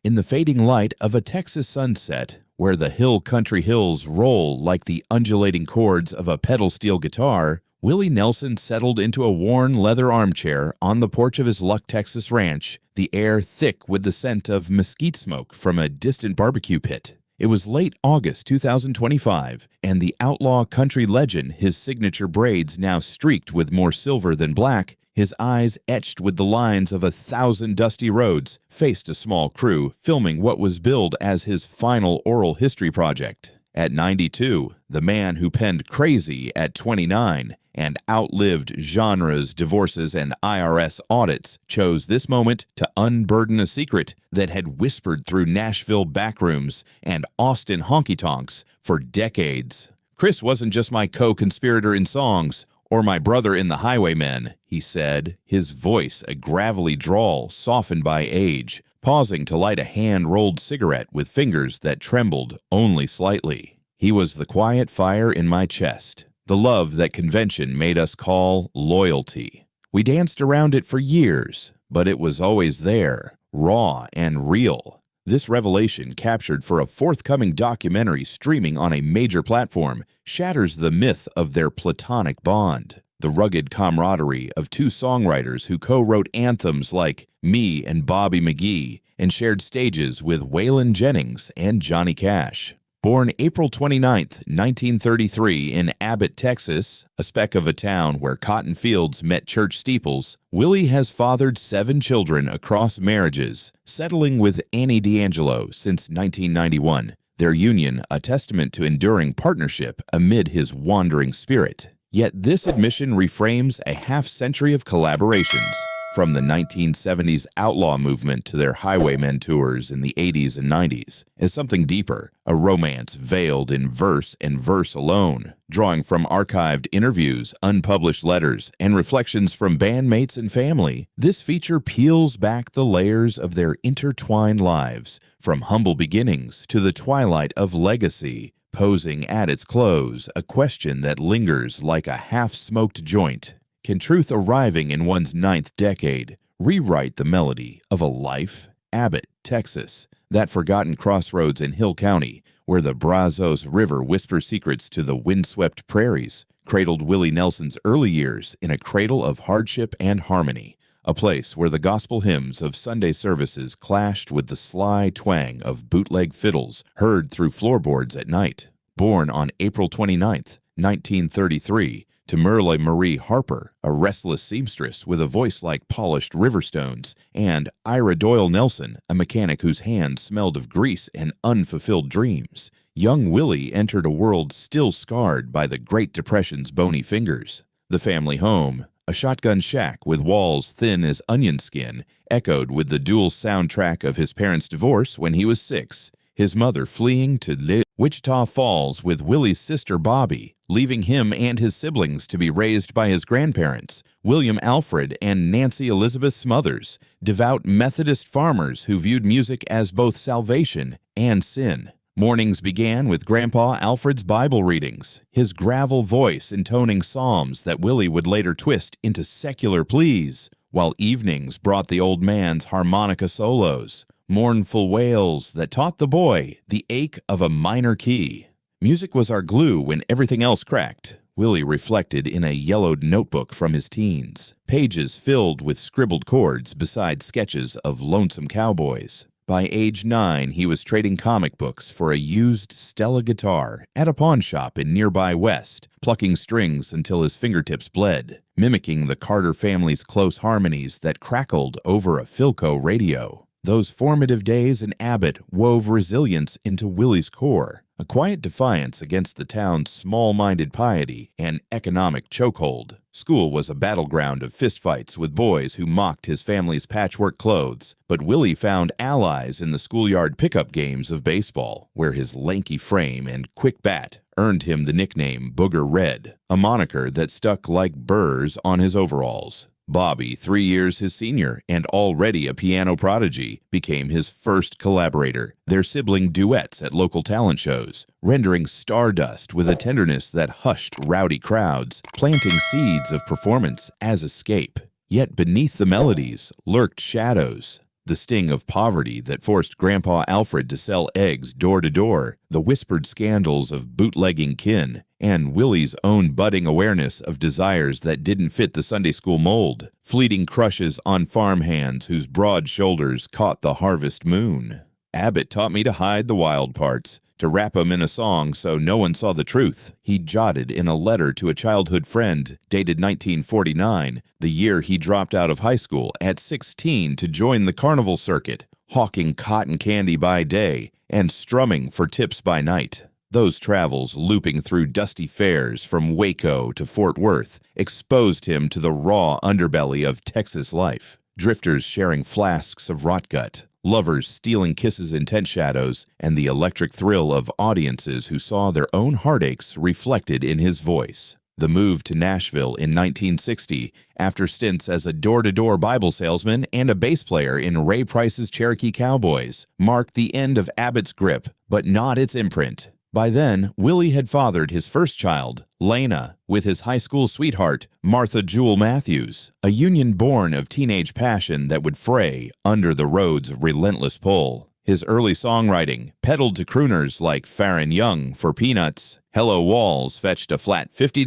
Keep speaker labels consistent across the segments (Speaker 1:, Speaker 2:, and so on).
Speaker 1: In the fading light of a Texas sunset, where the hill country hills roll like the undulating chords of a pedal steel guitar, Willie Nelson settled into a worn leather armchair on the porch of his Luck, Texas ranch, the air thick with the scent of mesquite smoke from a distant barbecue pit. It was late August 2025, and the outlaw country legend, his signature braids now streaked with more silver than black, his eyes etched with the lines of 1,000 dusty roads, faced a small crew filming what was billed as his final oral history project. At 92, the man who penned Crazy at 29 and outlived genres, divorces, and IRS audits chose this moment to unburden a secret that had whispered through Nashville backrooms and Austin honky-tonks for decades. Kris wasn't just my co-conspirator in songs or my brother in the Highwaymen, he said, his voice a gravelly drawl softened by age, pausing to light a hand-rolled cigarette with fingers that trembled only slightly. He was the quiet fire in my chest, the love that convention made us call loyalty. We danced around it for years, but it was always there, raw and real. This revelation, captured for a forthcoming documentary streaming on a major platform, shatters the myth of their platonic bond. The rugged camaraderie of two songwriters who co-wrote anthems like Me and Bobby McGee and shared stages with Waylon Jennings and Johnny Cash. Born April 29, 1933 in Abbott, Texas, a speck of a town where cotton fields met church steeples, Willie has fathered 7 children across marriages, settling with Annie D'Angelo since 1991, their union a testament to enduring partnership amid his wandering spirit. Yet this admission reframes a half-century of collaborations, from the 1970s outlaw movement to their highwaymen tours in the 80s and 90s, as something deeper, a romance veiled in verse and verse alone. Drawing from archived interviews, unpublished letters, and reflections from bandmates and family, this feature peels back the layers of their intertwined lives, from humble beginnings to the twilight of legacy, posing at its close a question that lingers like a half-smoked joint. Can truth arriving in one's 9th decade rewrite the melody of a life? Abbott, Texas, that forgotten crossroads in Hill County, where the Brazos River whispers secrets to the windswept prairies, cradled Willie Nelson's early years in a cradle of hardship and harmony, a place where the gospel hymns of Sunday services clashed with the sly twang of bootleg fiddles heard through floorboards at night. Born on April 29, 1933, to Merle Marie Harper, a restless seamstress with a voice like polished riverstones, and Ira Doyle Nelson, a mechanic whose hands smelled of grease and unfulfilled dreams, young Willie entered a world still scarred by the Great Depression's bony fingers. The family home, a shotgun shack with walls thin as onion skin, echoed with the dual soundtrack of his parents' divorce when he was 6, his mother fleeing to Wichita Falls with Willie's sister Bobby, leaving him and his siblings to be raised by his grandparents, William Alfred and Nancy Elizabeth Smothers, devout Methodist farmers who viewed music as both salvation and sin. Mornings began with Grandpa Alfred's Bible readings, his gravel voice intoning psalms that Willie would later twist into secular pleas, while evenings brought the old man's harmonica solos, mournful wails that taught the boy the ache of a minor key. Music was our glue when everything else cracked, Willie reflected in a yellowed notebook from his teens, pages filled with scribbled chords beside sketches of lonesome cowboys. By age 9, he was trading comic books for a used Stella guitar at a pawn shop in nearby West, plucking strings until his fingertips bled, mimicking the Carter family's close harmonies that crackled over a Philco radio. Those formative days in Abbott wove resilience into Willie's core, a quiet defiance against the town's small-minded piety and economic chokehold. School was a battleground of fistfights with boys who mocked his family's patchwork clothes, but Willie found allies in the schoolyard pickup games of baseball, where his lanky frame and quick bat earned him the nickname Booger Red, a moniker that stuck like burrs on his overalls. Bobby, 3 years his senior and already a piano prodigy, became his first collaborator, their sibling duets at local talent shows, rendering Stardust with a tenderness that hushed rowdy crowds, planting seeds of performance as escape. Yet beneath the melodies lurked shadows, The sting of poverty that forced Grandpa Alfred to sell eggs door to door, the whispered scandals of bootlegging kin, and Willie's own budding awareness of desires that didn't fit the Sunday school mold, fleeting crushes on farm hands whose broad shoulders caught the harvest moon. Abbott taught me to hide the wild parts, to wrap 'em in a song so no one saw the truth, he jotted in a letter to a childhood friend, dated 1949, the year he dropped out of high school at 16 to join the carnival circuit, hawking cotton candy by day and strumming for tips by night. Those travels, looping through dusty fairs from Waco to Fort Worth, exposed him to the raw underbelly of Texas life. Drifters sharing flasks of rotgut, lovers stealing kisses in tent shadows, and the electric thrill of audiences who saw their own heartaches reflected in his voice. The move to Nashville in 1960, after stints as a door-to-door Bible salesman and a bass player in Ray Price's Cherokee Cowboys, marked the end of Abbott's grip, but not its imprint. By then, Willie had fathered his first child, Lena, with his high school sweetheart, Martha Jewel Matthews, a union born of teenage passion that would fray under the road's relentless pull. His early songwriting, peddled to crooners like Farron Young for peanuts, Hello Walls fetched a flat $50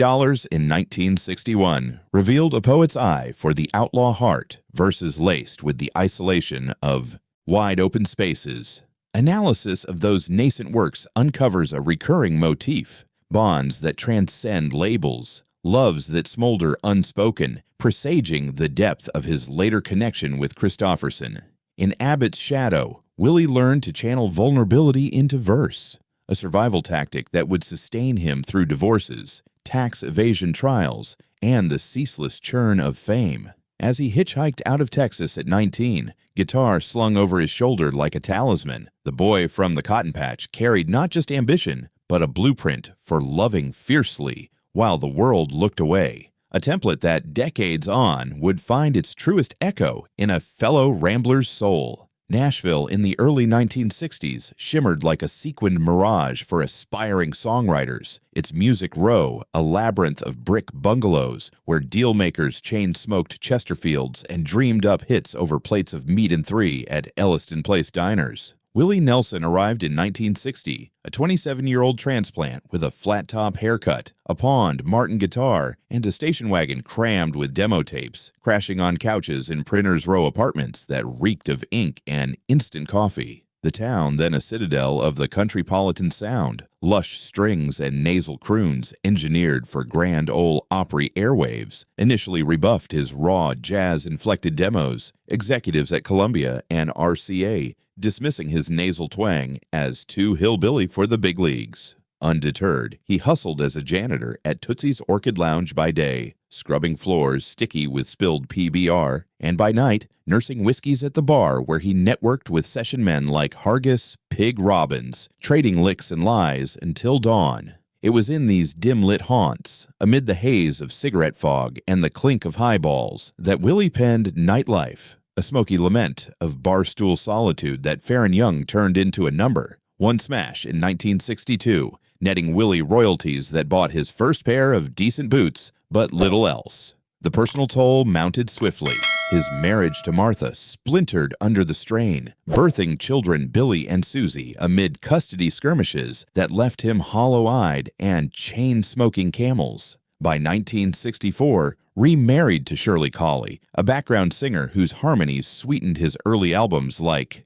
Speaker 1: in 1961, revealed a poet's eye for the outlaw heart, verses laced with the isolation of wide open spaces. Analysis of those nascent works uncovers a recurring motif, bonds that transcend labels, loves that smolder unspoken, presaging the depth of his later connection with Kristofferson. In Abbott's shadow, Willie learned to channel vulnerability into verse, a survival tactic that would sustain him through divorces, tax evasion trials, and the ceaseless churn of fame. As he hitchhiked out of Texas at 19, guitar slung over his shoulder like a talisman, the boy from the cotton patch carried not just ambition, but a blueprint for loving fiercely while the world looked away, a template that decades on would find its truest echo in a fellow rambler's soul. Nashville in the early 1960s shimmered like a sequined mirage for aspiring songwriters, its music row a labyrinth of brick bungalows where dealmakers chain-smoked Chesterfields and dreamed up hits over plates of meat and three at Elliston Place diners. Willie Nelson arrived in 1960, a 27-year-old transplant with a flat-top haircut, a pawned Martin guitar, and a station wagon crammed with demo tapes, crashing on couches in Printers Row apartments that reeked of ink and instant coffee. The town, then a citadel of the countrypolitan sound, lush strings and nasal croons engineered for grand ole Opry airwaves, initially rebuffed his raw, jazz-inflected demos, executives at Columbia and RCA dismissing his nasal twang as too hillbilly for the big leagues. Undeterred, he hustled as a janitor at Tootsie's Orchid Lounge by day, scrubbing floors sticky with spilled PBR, and by night, nursing whiskeys at the bar where he networked with session men like Hargis, Pig Robbins, trading licks and lies until dawn. It was in these dim-lit haunts, amid the haze of cigarette fog and the clink of highballs, that Willie penned Nightlife, a smoky lament of barstool solitude that Farron Young turned into a number. One smash in 1962, netting Willie royalties that bought his first pair of decent boots, but little else. The personal toll mounted swiftly. His marriage to Martha splintered under the strain, birthing children Billy and Susie amid custody skirmishes that left him hollow-eyed and chain-smoking camels. By 1964, remarried to Shirley Colley, a background singer whose harmonies sweetened his early albums like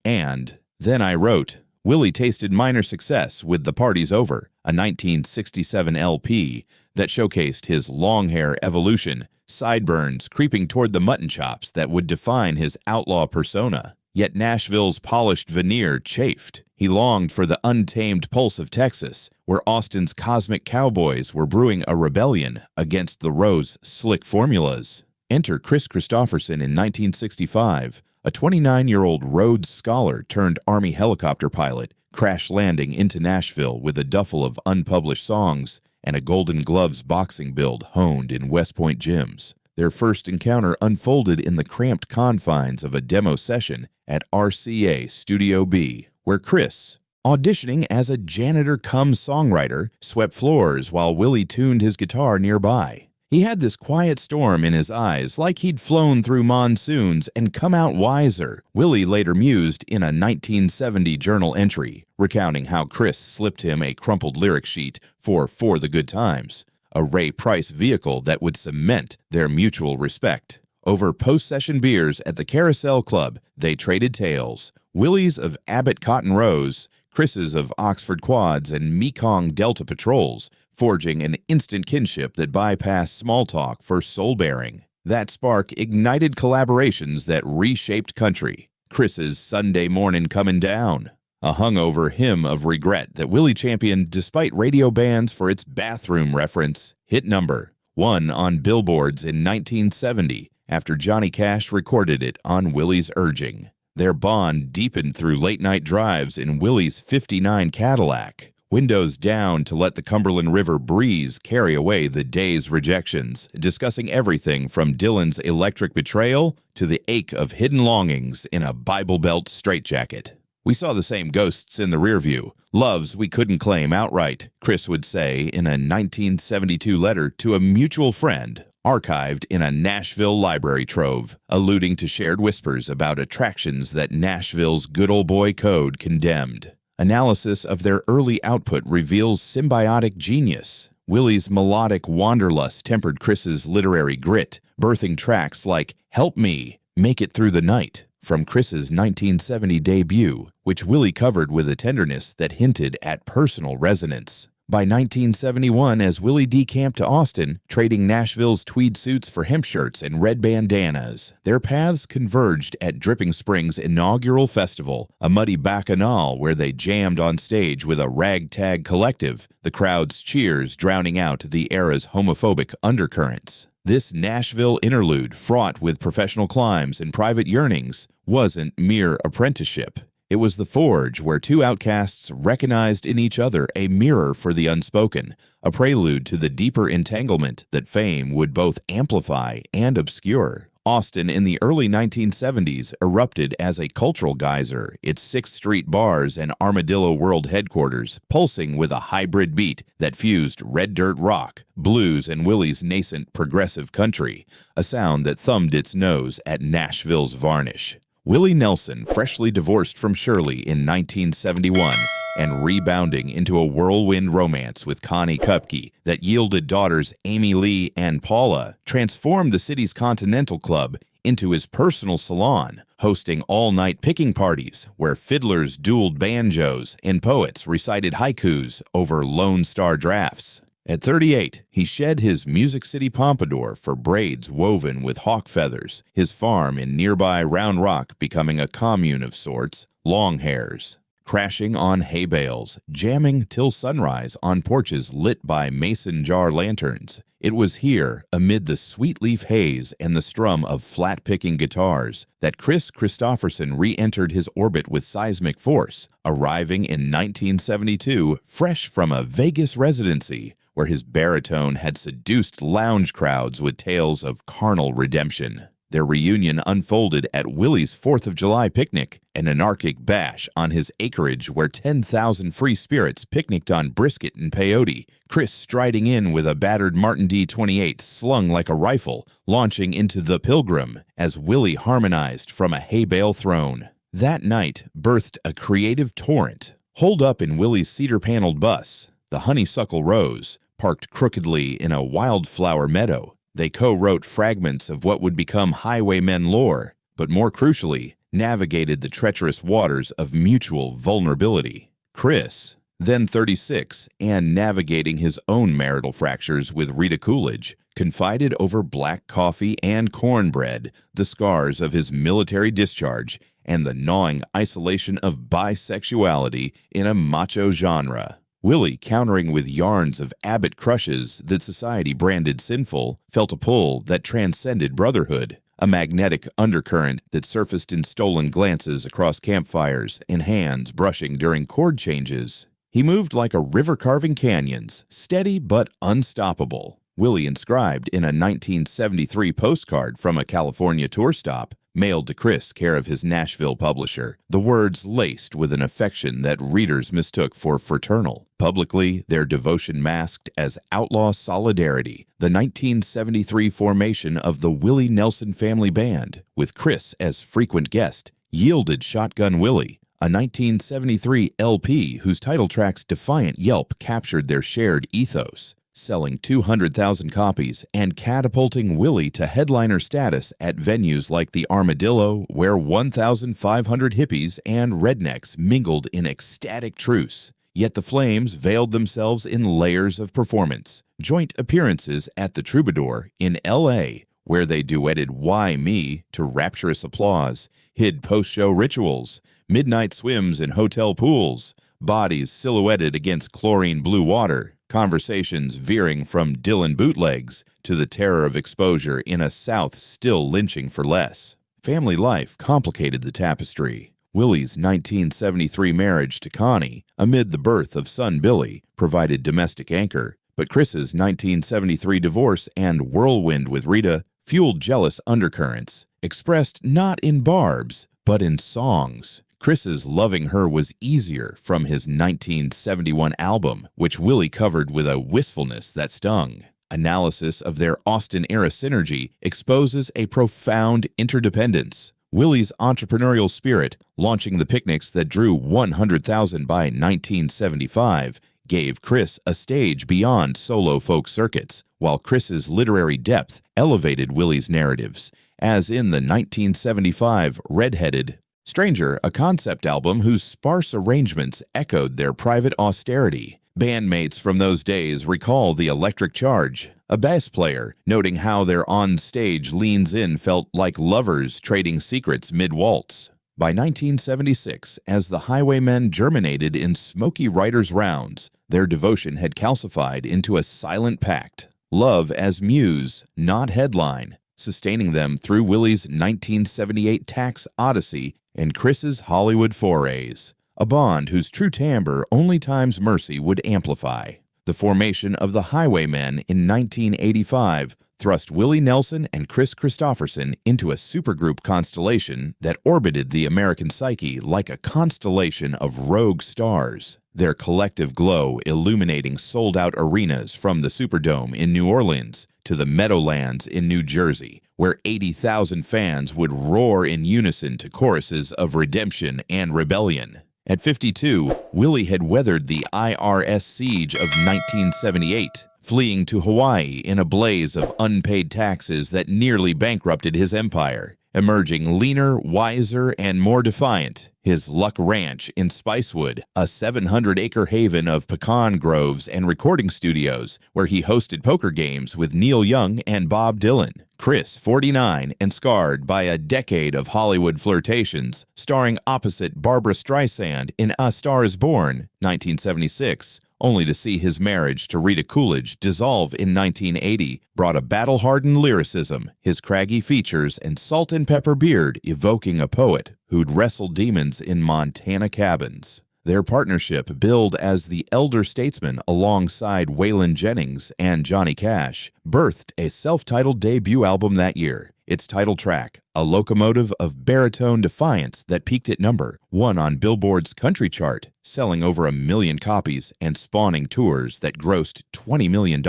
Speaker 1: And Then I Wrote. Willie tasted minor success with The Party's Over, a 1967 LP that showcased his long hair evolution, sideburns creeping toward the mutton chops that would define his outlaw persona. Yet Nashville's polished veneer chafed. He longed for the untamed pulse of Texas, where Austin's cosmic cowboys were brewing a rebellion against the Row's slick formulas. Enter Kris Kristofferson in 1965, a 29-year-old Rhodes Scholar turned Army helicopter pilot, crash-landing into Nashville with a duffel of unpublished songs and a Golden Gloves boxing build honed in West Point gyms. Their first encounter unfolded in the cramped confines of a demo session at RCA Studio B, where Kris, auditioning as a janitor-cum-songwriter, swept floors while Willie tuned his guitar nearby. He had this quiet storm in his eyes, like he'd flown through monsoons and come out wiser, Willie later mused in a 1970 journal entry, recounting how Kris slipped him a crumpled lyric sheet for the Good Times, a Ray Price vehicle that would cement their mutual respect. Over post-session beers at the Carousel Club, they traded tales, Willie's of Abbott Cotton Rose, Kris's of Oxford Quads and Mekong Delta Patrols, forging an instant kinship that bypassed small talk for soul-bearing. That spark ignited collaborations that reshaped country. Kris's Sunday Mornin' Comin' Down, a hungover hymn of regret that Willie championed despite radio bans for its bathroom reference, hit number 1 on billboards in 1970 after Johnny Cash recorded it on Willie's urging. Their bond deepened through late-night drives in Willie's '59 Cadillac, windows down to let the Cumberland River breeze carry away the day's rejections, discussing everything from Dylan's electric betrayal to the ache of hidden longings in a Bible Belt straitjacket. We saw the same ghosts in the rearview, loves we couldn't claim outright, Kris would say in a 1972 letter to a mutual friend, archived in a Nashville library trove, alluding to shared whispers about attractions that Nashville's good old boy code condemned. Analysis of their early output reveals symbiotic genius. Willie's melodic wanderlust tempered Kris's literary grit, birthing tracks like Help Me, Make It Through the Night, from Kris's 1970 debut, which Willie covered with a tenderness that hinted at personal resonance. By 1971, as Willie decamped to Austin, trading Nashville's tweed suits for hemp shirts and red bandanas, their paths converged at Dripping Springs' inaugural festival, a muddy bacchanal where they jammed on stage with a ragtag collective, the crowd's cheers drowning out the era's homophobic undercurrents. This Nashville interlude, fraught with professional climbs and private yearnings, wasn't mere apprenticeship. It was the forge where two outcasts recognized in each other a mirror for the unspoken, a prelude to the deeper entanglement that fame would both amplify and obscure. Austin in the early 1970s erupted as a cultural geyser, its 6th Street bars and Armadillo World headquarters pulsing with a hybrid beat that fused red dirt rock, blues, and Willie's nascent progressive country, a sound that thumbed its nose at Nashville's varnish. Willie Nelson, freshly divorced from Shirley in 1971 and rebounding into a whirlwind romance with Connie Kupke that yielded daughters Amy Lee and Paula, transformed the city's Continental Club into his personal salon, hosting all-night picking parties where fiddlers dueled banjos and poets recited haikus over Lone Star drafts. At 38, he shed his Music City pompadour for braids woven with hawk feathers, his farm in nearby Round Rock becoming a commune of sorts, long hairs. Crashing on hay bales, jamming till sunrise on porches lit by mason jar lanterns. It was here, amid the sweet leaf haze and the strum of flat-picking guitars, that Kris Kristofferson re-entered his orbit with seismic force, arriving in 1972 fresh from a Vegas residency, where his baritone had seduced lounge crowds with tales of carnal redemption. Their reunion unfolded at Willie's 4th of July picnic, an anarchic bash on his acreage where 10,000 free spirits picnicked on brisket and peyote, Kris striding in with a battered Martin D-28 slung like a rifle, launching into The Pilgrim as Willie harmonized from a hay bale throne. That night birthed a creative torrent. Holed up in Willie's cedar-paneled bus, the Honeysuckle Rose, parked crookedly in a wildflower meadow, they co-wrote fragments of what would become highwaymen lore, but more crucially, navigated the treacherous waters of mutual vulnerability. Kris, then 36, and navigating his own marital fractures with Rita Coolidge, confided over black coffee and cornbread the scars of his military discharge and the gnawing isolation of bisexuality in a macho genre. Willie, countering with yarns of Abbott crushes that society branded sinful, felt a pull that transcended brotherhood, a magnetic undercurrent that surfaced in stolen glances across campfires and hands brushing during chord changes. He moved like a river carving canyons, steady but unstoppable. Willie inscribed in a 1973 postcard from a California tour stop, mailed to Kris, care of his Nashville publisher, the words laced with an affection that readers mistook for fraternal. Publicly, their devotion masked as Outlaw Solidarity, the 1973 formation of the Willie Nelson family band, with Kris as frequent guest, yielded Shotgun Willie, a 1973 LP whose title track's defiant yelp captured their shared ethos, selling 200,000 copies and catapulting Willie to headliner status at venues like the Armadillo, where 1,500 hippies and rednecks mingled in ecstatic truce. Yet the flames veiled themselves in layers of performance. Joint appearances at the Troubadour in L.A., where they duetted Why Me to rapturous applause, hid post-show rituals, midnight swims in hotel pools, bodies silhouetted against chlorine blue water, conversations veering from Dylan bootlegs to the terror of exposure in a South still lynching for less. Family life complicated the tapestry. Willie's 1973 marriage to Connie, amid the birth of son Billy, provided domestic anchor, but Kris's 1973 divorce and whirlwind with Rita fueled jealous undercurrents, expressed not in barbs, but in songs. Kris's Loving Her was easier from his 1971 album, which Willie covered with a wistfulness that stung. Analysis of their Austin-era synergy exposes a profound interdependence. Willie's entrepreneurial spirit, launching the picnics that drew 100,000 by 1975, gave Kris a stage beyond solo folk circuits, while Kris's literary depth elevated Willie's narratives, as in the 1975 Redheaded Stranger, a concept album whose sparse arrangements echoed their private austerity. Bandmates from those days recall the electric charge, a bass player noting how their on-stage leans-in felt like lovers trading secrets mid-waltz. By 1976, as the highwaymen germinated in smoky writers' rounds, their devotion had calcified into a silent pact. Love as muse, not headline, sustaining them through Willie's 1978 Tax Odyssey and Kris's Hollywood forays, a bond whose true timbre only time's mercy would amplify. The formation of the Highwaymen in 1985 thrust Willie Nelson and Kris Kristofferson into a supergroup constellation that orbited the American psyche like a constellation of rogue stars, their collective glow illuminating sold-out arenas from the Superdome in New Orleans to the Meadowlands in New Jersey, where 80,000 fans would roar in unison to choruses of redemption and rebellion. At 52, Willie had weathered the IRS siege of 1978, fleeing to Hawaii in a blaze of unpaid taxes that nearly bankrupted his empire. Emerging leaner, wiser, and more defiant, his Luck Ranch in Spicewood, a 700-acre haven of pecan groves and recording studios where he hosted poker games with Neil Young and Bob Dylan. Kris, 49 and scarred by a decade of Hollywood flirtations, starring opposite Barbra Streisand in A Star is Born, 1976, only to see his marriage to Rita Coolidge dissolve in 1980, brought a battle-hardened lyricism, his craggy features and salt and pepper beard evoking a poet who'd wrestled demons in Montana cabins. Their partnership, billed as the elder statesman alongside Waylon Jennings and Johnny Cash, birthed a self-titled debut album that year. Its title track, a locomotive of baritone defiance that peaked at number 1 on Billboard's country chart, selling over 1 million copies and spawning tours that grossed $20 million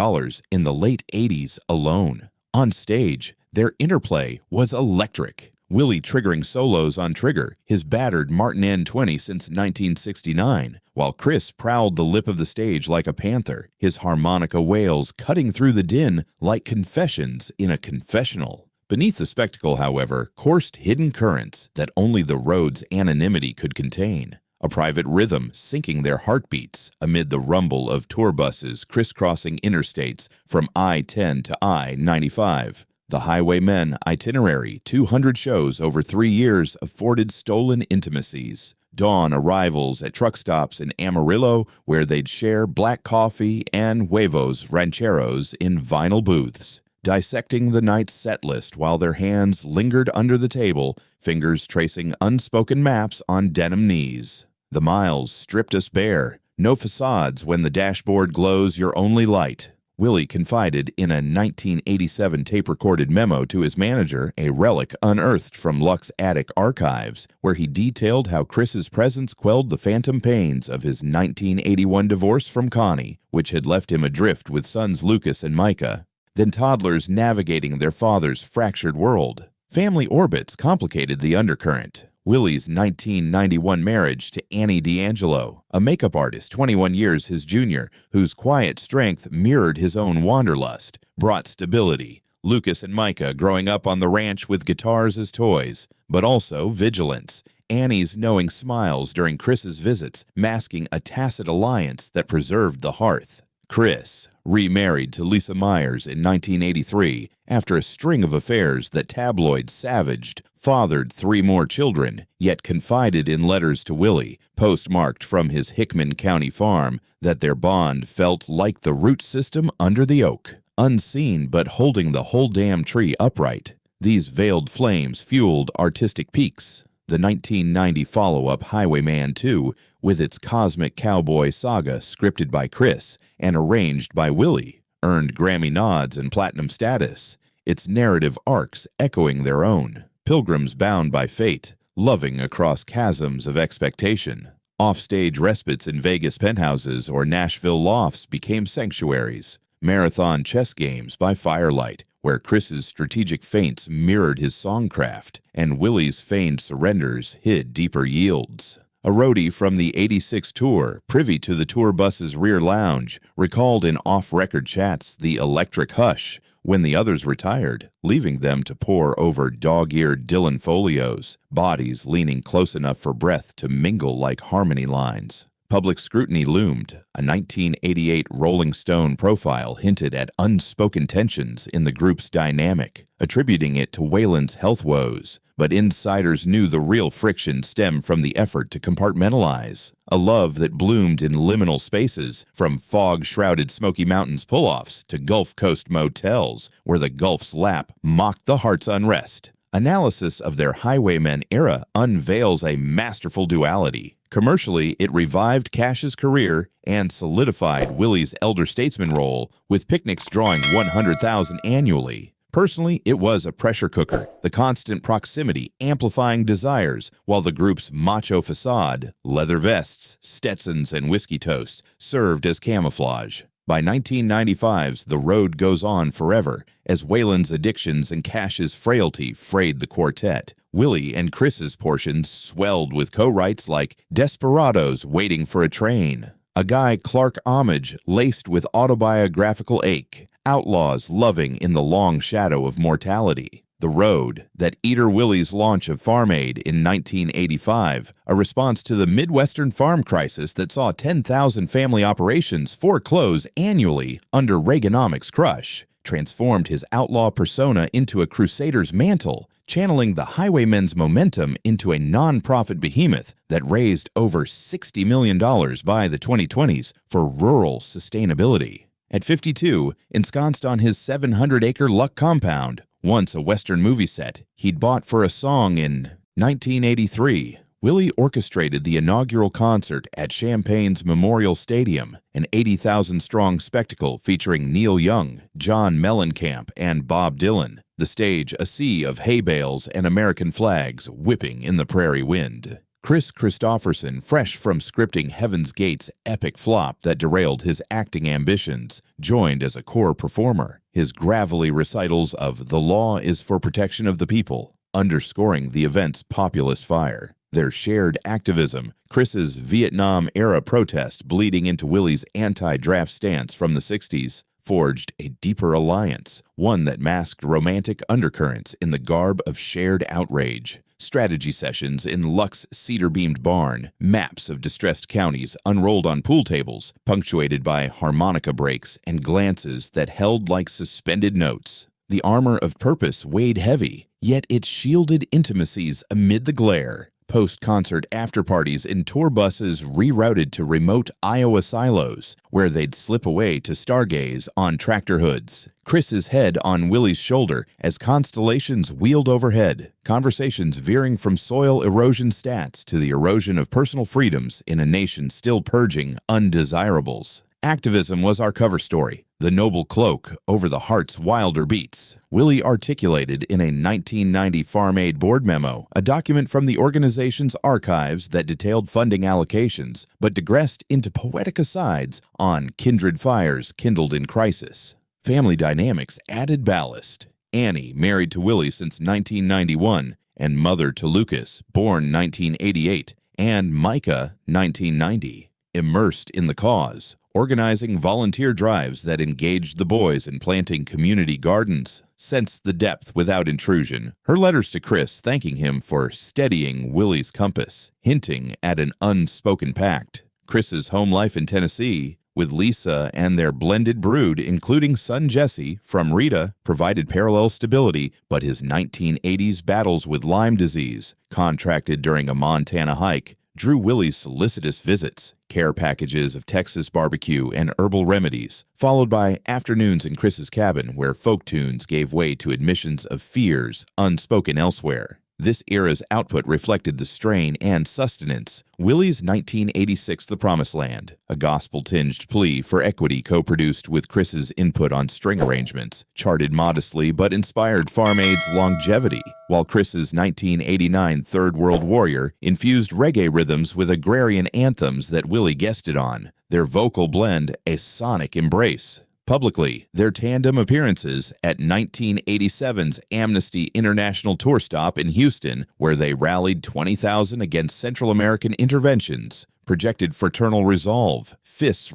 Speaker 1: in the late 80s alone. On stage, their interplay was electric. Willie triggering solos on trigger, his battered Martin N20 since 1969, while Kris prowled the lip of the stage like a panther, his harmonica wails cutting through the din like confessions in a confessional. Beneath the spectacle, however, coursed hidden currents that only the road's anonymity could contain. A private rhythm syncing their heartbeats amid the rumble of tour buses crisscrossing interstates from I-10 to I-95. The Highwaymen itinerary, 200 shows over 3 years, afforded stolen intimacies. Dawn arrivals at truck stops in Amarillo, where they'd share black coffee and huevos rancheros in vinyl booths. Dissecting the night's set list while their hands lingered under the table, fingers tracing unspoken maps on denim knees. The miles stripped us bare. No facades when the dashboard glows your only light. Willie confided in a 1987 tape-recorded memo to his manager, a relic unearthed from Luck's attic archives, where he detailed how Kris's presence quelled the phantom pains of his 1981 divorce from Connie, which had left him adrift with sons Lucas and Micah. Then toddlers navigating their father's fractured world. Family orbits complicated the undercurrent. Willie's 1991 marriage to Annie D'Angelo, a makeup artist 21 years his junior, whose quiet strength mirrored his own wanderlust, brought stability. Lucas and Micah growing up on the ranch with guitars as toys, but also vigilance. Annie's knowing smiles during Kris's visits, masking a tacit alliance that preserved the hearth. Kris, remarried to Lisa Myers in 1983 after a string of affairs that tabloids savaged, fathered 3 more children, yet confided in letters to Willie, postmarked from his Hickman County farm, that their bond felt like the root system under the oak, unseen but holding the whole damn tree upright. These veiled flames fueled artistic peaks. The 1990 follow-up Highwayman 2, with its cosmic cowboy saga scripted by Kris and arranged by Willie, earned Grammy nods and platinum status, its narrative arcs echoing their own. Pilgrims bound by fate, loving across chasms of expectation. Offstage respites in Vegas penthouses or Nashville lofts became sanctuaries. Marathon chess games by firelight, where Kris's strategic feints mirrored his songcraft, and Willie's feigned surrenders hid deeper yields. A roadie from the '86 tour, privy to the tour bus's rear lounge, recalled in off-record chats the electric hush when the others retired, leaving them to pore over dog-eared Dylan folios, bodies leaning close enough for breath to mingle like harmony lines. Public scrutiny loomed. A 1988 Rolling Stone profile hinted at unspoken tensions in the group's dynamic, attributing it to Waylon's health woes. But insiders knew the real friction stemmed from the effort to compartmentalize. A love that bloomed in liminal spaces, from fog-shrouded Smoky Mountains pull-offs to Gulf Coast motels, where the Gulf's lap mocked the heart's unrest. Analysis of their Highwaymen era unveils a masterful duality. Commercially, it revived Cash's career and solidified Willie's elder statesman role, with picnics drawing 100,000 annually. Personally, it was a pressure cooker, the constant proximity amplifying desires, while the group's macho facade, leather vests, Stetsons, and whiskey toast, served as camouflage. By 1995's The Road Goes On Forever, as Waylon's addictions and Cash's frailty frayed the quartet, Willie and Kris's portions swelled with co-writes like Desperados Waiting for a Train, a Guy Clark homage laced with autobiographical ache, Outlaws loving in the long shadow of mortality. The Road, that Eater Willie's launch of Farm Aid in 1985, a response to the Midwestern farm crisis that saw 10,000 family operations foreclose annually under Reaganomics' crush, transformed his outlaw persona into a crusader's mantle, channeling the Highwaymen's momentum into a non-profit behemoth that raised over $60 million by the 2020s for rural sustainability. At 52, ensconced on his 700-acre Luck compound, once a Western movie set he'd bought for a song in 1983, Willie orchestrated the inaugural concert at Champaign's Memorial Stadium, an 80,000-strong spectacle featuring Neil Young, John Mellencamp, and Bob Dylan. The stage a sea of hay bales and American flags whipping in the prairie wind. Kris Kristofferson, fresh from scripting Heaven's Gate's epic flop that derailed his acting ambitions, joined as a core performer, his gravelly recitals of "The Law is for Protection of the People," underscoring the event's populist fire. Their shared activism, Kris's Vietnam-era protest bleeding into Willie's anti-draft stance from the 60s, forged a deeper alliance, one that masked romantic undercurrents in the garb of shared outrage. Strategy sessions in Luck's cedar-beamed barn, maps of distressed counties unrolled on pool tables, punctuated by harmonica breaks and glances that held like suspended notes. The armor of purpose weighed heavy, yet it shielded intimacies amid the glare. Post-concert after-parties in tour buses rerouted to remote Iowa silos, where they'd slip away to stargaze on tractor hoods. Kris's head on Willie's shoulder as constellations wheeled overhead, conversations veering from soil erosion stats to the erosion of personal freedoms in a nation still purging undesirables. Activism was our cover story, The noble cloak over the heart's wilder beats, Willie articulated in a 1990 Farm Aid Board memo, a document from the organization's archives that detailed funding allocations, but digressed into poetic asides on kindred fires kindled in crisis. Family dynamics added ballast. Annie, married to Willie since 1991, and mother to Lucas, born 1988, and Micah, 1990, immersed in the cause, organizing volunteer drives that engaged the boys in planting community gardens, sensed the depth without intrusion. Her letters to Kris thanking him for steadying Willie's compass, hinting at an unspoken pact. Kris's home life in Tennessee, with Lisa and their blended brood, including son Jesse from Rita, provided parallel stability, but his 1980s battles with Lyme disease, contracted during a Montana hike, drew Willie's solicitous visits, care packages of Texas barbecue and herbal remedies, followed by afternoons in Kris's cabin where folk tunes gave way to admissions of fears unspoken elsewhere. This era's output reflected the strain and sustenance. Willie's 1986 The Promised Land, a gospel-tinged plea for equity co-produced with Kris's input on string arrangements, charted modestly but inspired Farm Aid's longevity, while Kris's 1989 Third World Warrior infused reggae rhythms with agrarian anthems that Willie guested on, their vocal blend a sonic embrace. Publicly, their tandem appearances at 1987's Amnesty International tour stop in Houston, where they rallied 20,000 against Central American interventions, projected fraternal resolve, fists